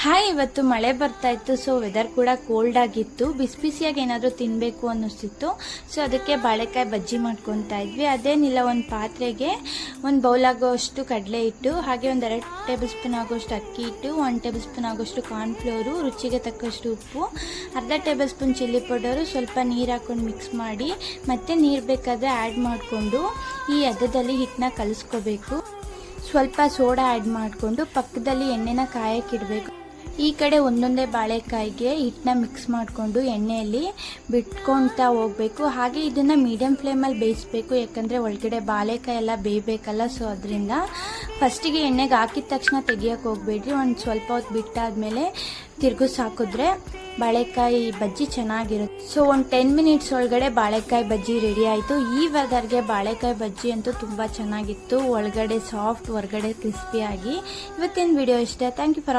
Hi, ಇವತ್ತು ಮಳೆ ಬರ್ತಾ ಇತ್ತು. ಸೊ ವೆದರ್ ಕೂಡ ಕೋಲ್ಡ್ ಆಗಿತ್ತು. ಬಿಸಿ ಬಿಸಿಯಾಗಿ ಏನಾದರೂ ತಿನ್ನಬೇಕು ಅನ್ನಿಸ್ತಿತ್ತು. ಸೊ ಅದಕ್ಕೆ ಬಾಳೆಕಾಯಿ ಬಜ್ಜಿ ಮಾಡ್ಕೊತಾ ಇದ್ವಿ. ಅದೇನಿಲ್ಲ, ಒಂದು ಪಾತ್ರೆಗೆ ಒಂದು ಬೌಲ್ ಆಗೋಷ್ಟು ಕಡಲೆ ಹಿಟ್ಟು, ಹಾಗೆ ಒಂದು 2 ಟೇಬಲ್ ಸ್ಪೂನ್ ಆಗೋಷ್ಟು ಅಕ್ಕಿ ಹಿಟ್ಟು, 1 ಟೇಬಲ್ ಸ್ಪೂನ್ ಆಗೋಷ್ಟು ಕಾರ್ನ್ಫ್ಲೋರು, ರುಚಿಗೆ ತಕ್ಕಷ್ಟು ಉಪ್ಪು, ಅರ್ಧ ಟೇಬಲ್ ಸ್ಪೂನ್ ಚಿಲ್ಲಿ ಪೌಡರು, ಸ್ವಲ್ಪ ನೀರು ಹಾಕೊಂಡು ಮಿಕ್ಸ್ ಮಾಡಿ ಮತ್ತೆ ನೀರು ಬೇಕಾದರೆ ಆ್ಯಡ್ ಮಾಡಿಕೊಂಡು ಈ ಹದದಲ್ಲಿ ಹಿಟ್ಟನ್ನ ಕಲಿಸ್ಕೋಬೇಕು. ಸ್ವಲ್ಪ ಸೋಡಾ ಆ್ಯಡ್ ಮಾಡಿಕೊಂಡು ಪಕ್ಕದಲ್ಲಿ ಎಣ್ಣೆನ ಕಾಯಕ್ಕಿಡಬೇಕು. ಈ ಕಡೆ ಒಂದೊಂದೇ ಬಾಳೆಕಾಯಿಗೆ ಹಿಟ್ಟನ್ನ ಮಿಕ್ಸ್ ಮಾಡಿಕೊಂಡು ಎಣ್ಣೆಯಲ್ಲಿ ಬಿಟ್ಕೊಳ್ತಾ ಹೋಗಬೇಕು. ಹಾಗೆ ಇದನ್ನು ಮೀಡಿಯಮ್ ಫ್ಲೇಮಲ್ಲಿ ಬೇಯಿಸಬೇಕು, ಯಾಕಂದರೆ ಒಳಗಡೆ ಬಾಳೆಕಾಯಿ ಎಲ್ಲ ಬೇಯಬೇಕಲ್ಲ. ಸೊ ಅದರಿಂದ ಫಸ್ಟಿಗೆ ಎಣ್ಣೆಗೆ ಹಾಕಿದ ತಕ್ಷಣ ತೆಗಿಯೋಕೆ ಹೋಗಬೇಡ್ರಿ. ಒಂದು ಸ್ವಲ್ಪ ಹೊತ್ತು ಬಿಟ್ಟಾದಮೇಲೆ ತಿರುಗಿಸಿ ಹಾಕಿದ್ರೆ ಬಾಳೆಕಾಯಿ ಬಜ್ಜಿ ಚೆನ್ನಾಗಿರುತ್ತೆ. ಸೊ ಒಂದು 10 ಮಿನಿಟ್ಸ್ ಒಳಗಡೆ ಬಾಳೆಕಾಯಿ ಬಜ್ಜಿ ರೆಡಿ ಆಯಿತು. ಈ ವೆದರ್ಗೆ ಬಾಳೆಕಾಯಿ ಬಜ್ಜಿ ಅಂತೂ ತುಂಬ ಚೆನ್ನಾಗಿತ್ತು. ಒಳಗಡೆ ಸಾಫ್ಟ್, ಹೊರಗಡೆ ಕ್ರಿಸ್ಪಿಯಾಗಿ. ಇವತ್ತಿನ ವಿಡಿಯೋ ಇಷ್ಟ. Thank you for